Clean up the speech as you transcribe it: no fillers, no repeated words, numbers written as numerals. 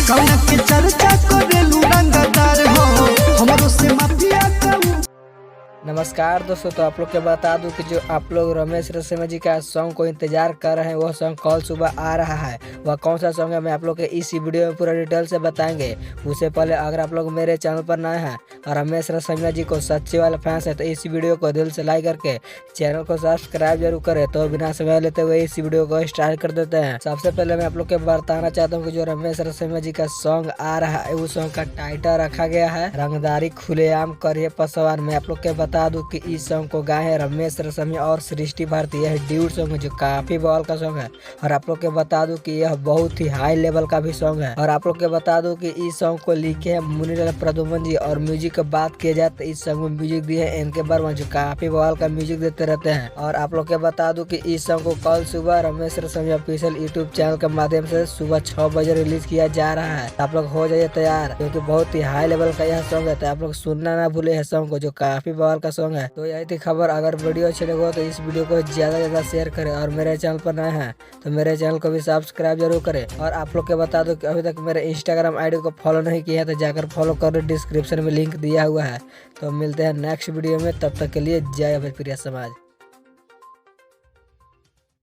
कौना के चर्चा करेलू रंगदार हो हमरो से माफिया कहू। नमस्कार दोस्तों, तो आप लोग के बता दूं कि जो आप लोग रमेश रसेमा जी का सॉन्ग को इंतजार कर रहे हैं, वह सॉन्ग कल सुबह आ रहा है। वह कौन सा सॉन्ग है मैं आप लोग के इस वीडियो में पूरा डिटेल से बताएंगे। उससे पहले अगर आप लोग मेरे चैनल पर नए हैं और रमेश रसेमा जी को सच्चे वाले फैंस है तो इस वीडियो को दिल से लाइक करके चैनल को सब्सक्राइब जरूर करें। तो बिना समय लेते हुए इस वीडियो को स्टार्ट कर देते हैं। सबसे पहले मैं आप लोग के बताना चाहता हूँ कि जो रमेश रसेमा जी का सॉन्ग आ रहा है, उस सॉन्ग का टाइटल रखा गया है रंगदारी खुलेआम करिए पसवान। मैं आप लोग के बता दूं कि इस सॉन्ग को गाए हैं रमेश रसेमा और सृष्टि भारती। यह ड्यूट सॉन्ग है जो काफी बवाल का सॉन्ग है। और आप लोग के बता दूं कि यह बहुत ही हाई लेवल का भी सॉन्ग है। और आप लोग के बता दूं कि इस सॉन्ग को लिखे हैं मुनीलाल प्रदुमन जी। और म्यूजिक की बात की जाए तो इस सॉन्ग में म्यूजिक दिए हैं एनके वर्मा जो काफी बवाल का म्यूजिक देते रहते हैं। और आप लोग के बता दूं कि इस सॉन्ग को कल सुबह रमेश रसेमा ऑफिशियल यूट्यूब चैनल के माध्यम से सुबह 6 बजे रिलीज किया जा रहा है। आप लोग हो जाइए तैयार, क्योंकि बहुत ही हाई लेवल का यह सॉन्ग है। तो आप लोग सुनना ना भूले है सॉन्ग को जो काफी बवाल का सॉन्ग है। तो यही थी खबर। अगर वीडियो अच्छी लगे तो इस वीडियो को ज्यादा शेयर करें। और मेरे चैनल पर नए हैं तो मेरे चैनल को भी सब्सक्राइब जरूर करें। और आप लोग के बता दो कि अभी तक मेरे इंस्टाग्राम आईडी को फॉलो नहीं किया है तो जाकर फॉलो करो, डिस्क्रिप्शन में लिंक दिया हुआ है। तो मिलते हैं नेक्स्ट वीडियो में, तब तक के लिए जय भोजपुरिया समाज।